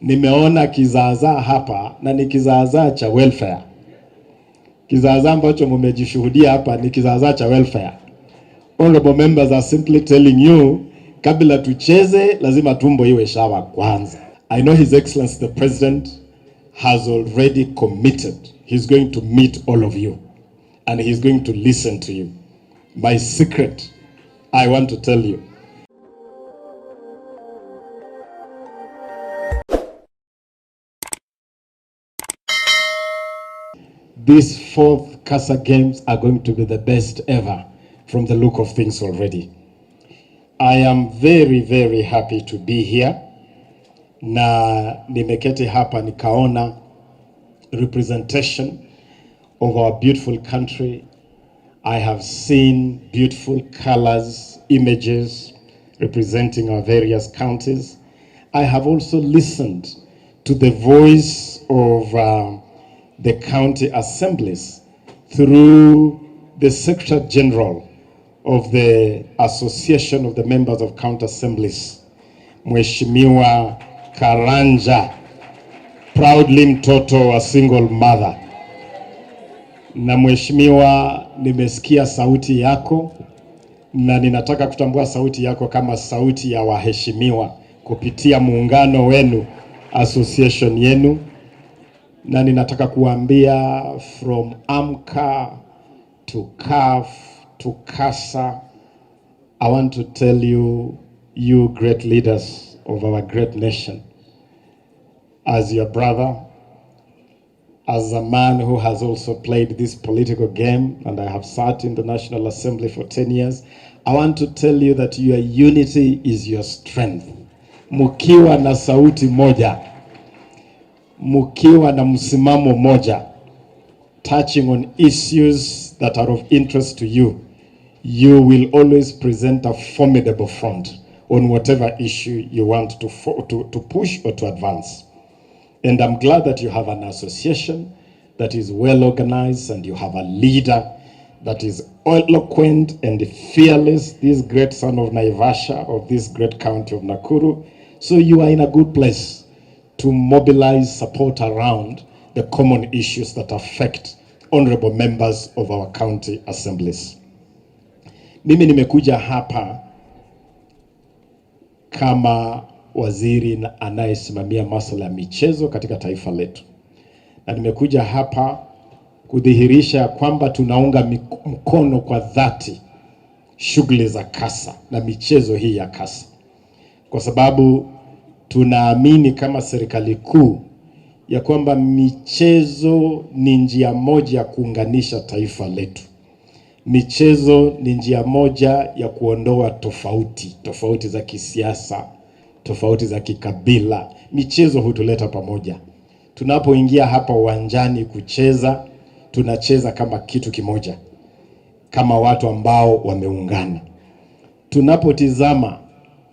nimeona kizaazaa hapa na ni kizaazaa cha welfare. Kizaazaa ambacho mmejishuhudia hapa ni kizaazaa cha welfare. Honorable members are simply telling you, kabla tucheze lazima tumbo iwe shawa kwanza. I know His Excellency the President has already committed. He's going to meet all of you and he's going to listen to you. My secret, I want to tell you. These 4th CASA Games are going to be the best ever from the look of things already. I am very, very happy to be here. Na nimeketi hapa nikaona representation of our beautiful country. I have seen beautiful colors, images representing our various counties. I have also listened to the voice of the county assemblies through the Secretary General of the Association of the Members of County Assemblies, Mheshimiwa Karanja, proudly mtoto wa single mother. Na Mheshimiwa, nimesikia sauti yako na ninataka kutambua sauti yako kama sauti ya waheshimiwa kupitia muungano wenu, association yenu. Na ninataka kuambia from AMCA to CAF to CASA, I want to tell you, you great leaders of our great nation, as your brother, as a man who has also played this political game, and I have sat in the National Assembly for 10 years, I want to tell you that your unity is your strength. Mukiwa na sauti moja, mukiwa na msimamo moja, touching on issues that are of interest to you, you will always present a formidable front on whatever issue you want to push or to advance. And I'm glad that you have an association that is well organized and you have a leader that is eloquent and fearless, this great son of Naivasha, of this great county of Nakuru. So you are in a good place to mobilize support around the common issues that affect honorable members of our county assemblies. Mimi nimekuja hapa kama waziri anayesimamia masuala ya michezo katika taifa letu. Na nimekuja hapa kudhihirisha kwamba tunaunga mkono kwa dhati shughuli za CASA na michezo hii ya CASA. Kwa sababu tunaamini kama serikali kuu ya kwamba michezo ni njia moja ya kuunganisha taifa letu. Michezo ni njia moja ya kuondoa tofauti za kisiasa, tofauti za kikabila. Michezo hutuleta pamoja. Tunapoingia hapa uwanjani kucheza, tunacheza kama kitu kimoja, kama watu ambao wameungana. Tunapotizama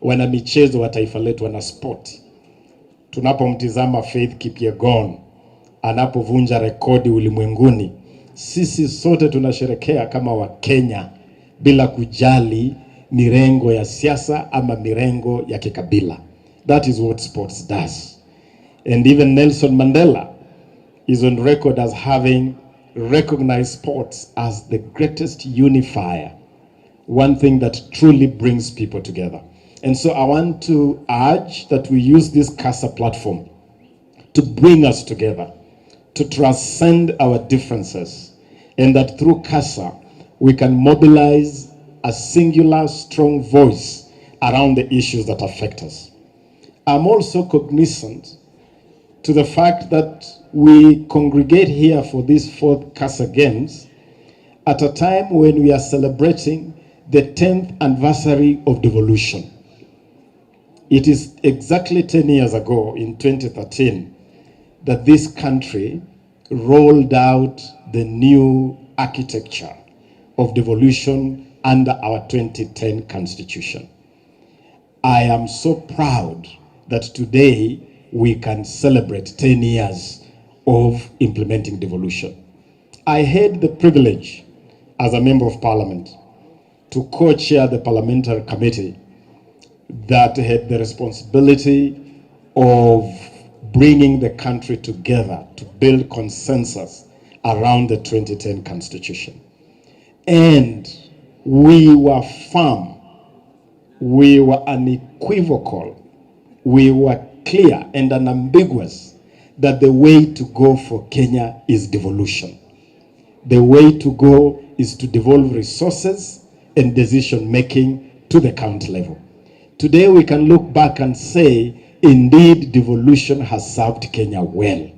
wana michezo wa taifa letu, wana sport, tunapomtizama Faith Kipyegon anapovunja rekodi ulimwenguni, sisi sote tunasherekea kama Wakenya bila kujali mirengo ya siasa ama mirengo ya kikabila. That is what sports does. And even Nelson Mandela is on record as having recognized sports as the greatest unifier, one thing that truly brings people together. And so I want to urge that we use this CASA platform to bring us together, to transcend our differences, and that through CASA we can mobilize a singular strong voice around the issues that affect us. I'm also cognizant to the fact that we congregate here for these 4th CASA Games at a time when we are celebrating the 10th anniversary of devolution. It is exactly 10 years ago, in 2013, that this country rolled out the new architecture of devolution under our 2010 Constitution. I am so proud that today we can celebrate 10 years of implementing devolution. I had the privilege as a member of parliament to co-chair the parliamentary committee that had the responsibility of bringing the country together to build consensus around the 2010 Constitution. And we were firm, we were unequivocal, we were clear and unambiguous that the way to go for Kenya is devolution. The way to go is to devolve resources and decision making to the county level. Today we can look back and say, indeed, devolution has served Kenya well.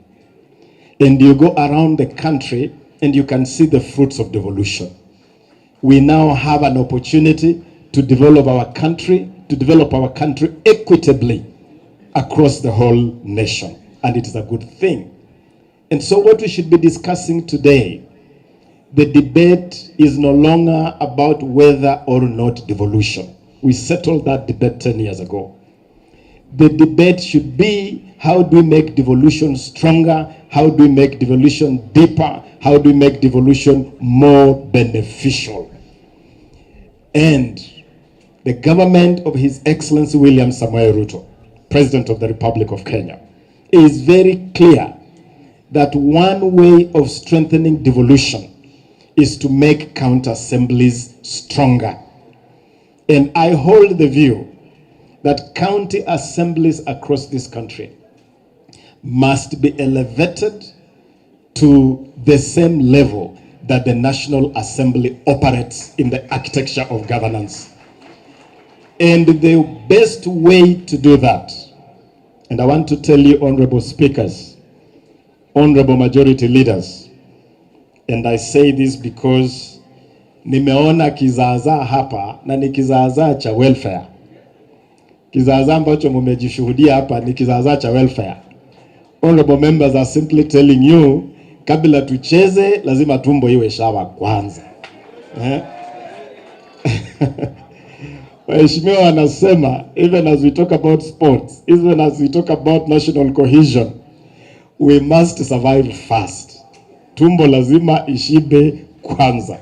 And you go around the country and you can see the fruits of devolution. We now have an opportunity to develop our country equitably across the whole nation. And it is a good thing. And so what we should be discussing today, the debate is no longer about whether or not devolution. We settled that debate 10 years ago. The debate should be, how do we make devolution stronger? How do we make devolution deeper? How do we make devolution more beneficial? And the government of His Excellency William Samoei Ruto, President of the Republic of Kenya, is very clear that one way of strengthening devolution is to make county assemblies stronger. And I hold the view that county assemblies across this country must be elevated to the same level that the National Assembly operates in the architecture of governance. And the best way to do that, and I want to tell you, honorable speakers, honorable majority leaders, and I say this because nimeona kizaazaa hapa na ni kizaazaa cha welfare. Kizaazaa ambacho mmejishuhudia hapa ni kizaazaa cha welfare. Honorable members are simply telling you, kabla tucheze lazima tumbo iwe shawa kwanza. Waheshimiwa wanasema, even as we talk about sports, even as we talk about national cohesion, we must survive fast. Tumbo lazima ishibe kwanza.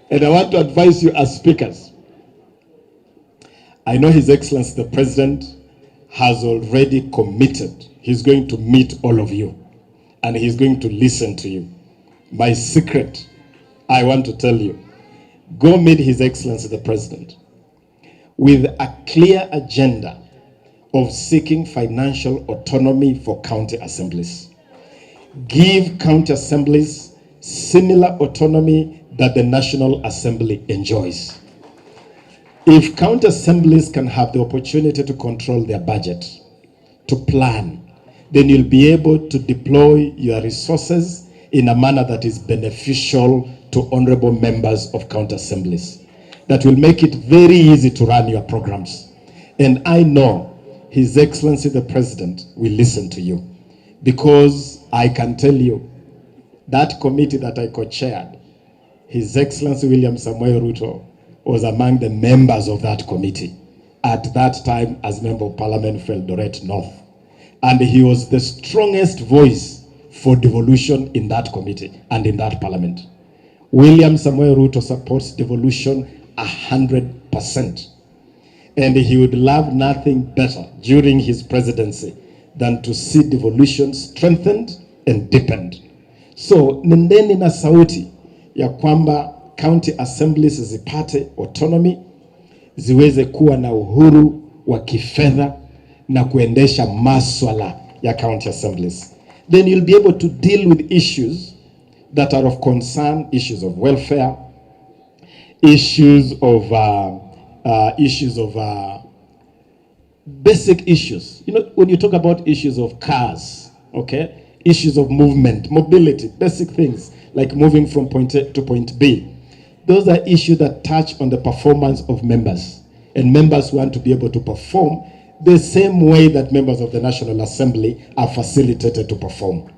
And I want to advise you as speakers. I know His Excellency the President has already committed. He's going to meet all of you and he's going to listen to you. My secret, I want to tell you, go meet His Excellency the President with a clear agenda of seeking financial autonomy for county assemblies. Give county assemblies similar autonomy that the National Assembly enjoys. If county assemblies can have the opportunity to control their budget, to plan, then you'll be able to deploy your resources in a manner that is beneficial to honorable members of county assemblies. That will make it very easy to run your programs. And I know His Excellency the President will listen to you, because I can tell you that committee that I co-chaired, His Excellency William Samoei Ruto was among the members of that committee at that time as Member of Parliament for Eldoret North. And he was the strongest voice for devolution in that committee and in that parliament. William Samoei Ruto supports devolution 100%. And he would love nothing better during his presidency than to see devolution strengthened and deepened. So nendeni na sauti ya kwamba county assemblies zipate autonomy, ziweze kuwa na uhuru wa kifedha na kuendesha maswala ya county assemblies. Then you'll be able to deal with issues that are of concern, issues of welfare, issues of basic issues. You know, when you talk about issues of cars, okay, issues of movement, mobility, basic things like moving from point A to point B. Those are issues that touch on the performance of members, and members want to be able to perform the same way that members of the National Assembly are facilitated to perform.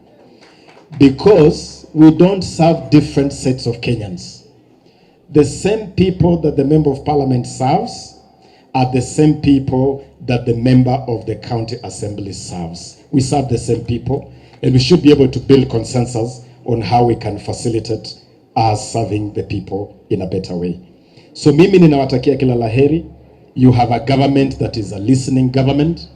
Because we don't serve different sets of Kenyans. The same people that the Member of Parliament serves are the same people that the Member of the County Assembly serves. We serve the same people, and we should be able to build consensus on how we can facilitate us serving the people in a better way. So mimi ninawatakia kila laheri. You have a government that is a listening government,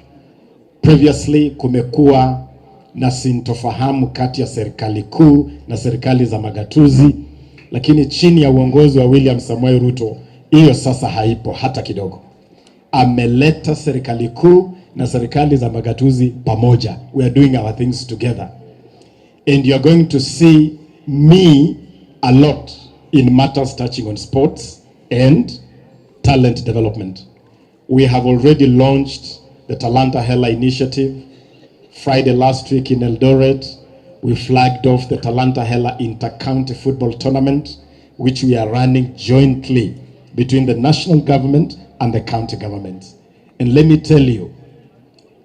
Previously kumekuwa na sintofahamu kati ya serikali kuu na serikali za magatuzi, lakini chini ya uongozi wa William Samoei Ruto hiyo sasa haipo hata kidogo. Ameleta serikali kuu na serikali za magatuzi pamoja. We are doing our things together. And you are going to see me a lot in matters touching on sports and talent development. We have already launched the Talanta Hela initiative. Friday last week in Eldoret, we flagged off the Talanta Hela Inter-County Football Tournament, which we are running jointly between the national government and the county governments. And let me tell you,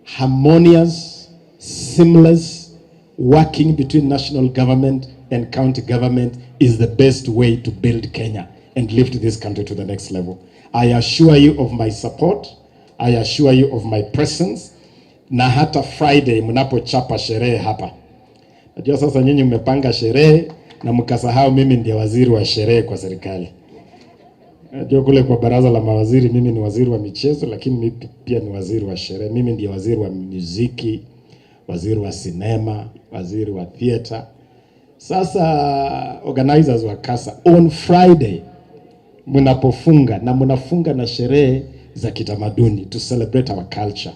harmonious, seamless working between national government and county government is the best way to build Kenya and lift this country to the next level. I assure you of my support. I assure you of my presence. Na hata Friday mnapochapa sherehe hapa. Najua sasa nyinyi mmepanga sherehe na mkasahau mimi ndiye waziri wa sherehe kwa serikali. Najua kule kwa baraza la mawaziri mimi ni waziri wa michezo, lakini mimi pia ni waziri wa sherehe. Mimi ndiye waziri wa muziki, waziri wa sinema, waziri wa theater. Sasa organizers wa kasa on Friday mnapofunga na mnafunga na sherehe za kitamaduni to celebrate our culture.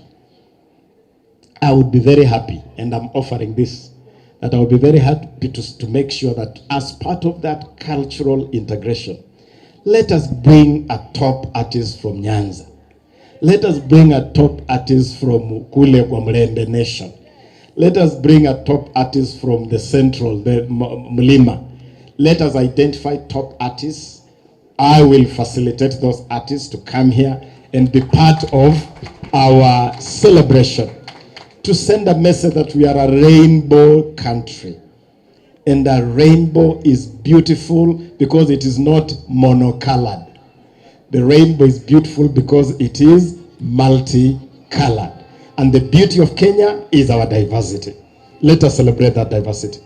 I would be very happy, and I'm offering this, that I would be very happy to make sure that as part of that cultural integration, let us bring a top artist from Nyanza. Let us bring a top artist from kule kwa Mlembe Nation. Let us bring a top artist from the central, the Mlima. Let us identify top artists. I will facilitate those artists to come here and be part of our celebration, to send a message that we are a rainbow country. And a rainbow is beautiful because it is not monocolored. The rainbow is beautiful because it is multicolored. And the beauty of Kenya is our diversity. Let us celebrate that diversity.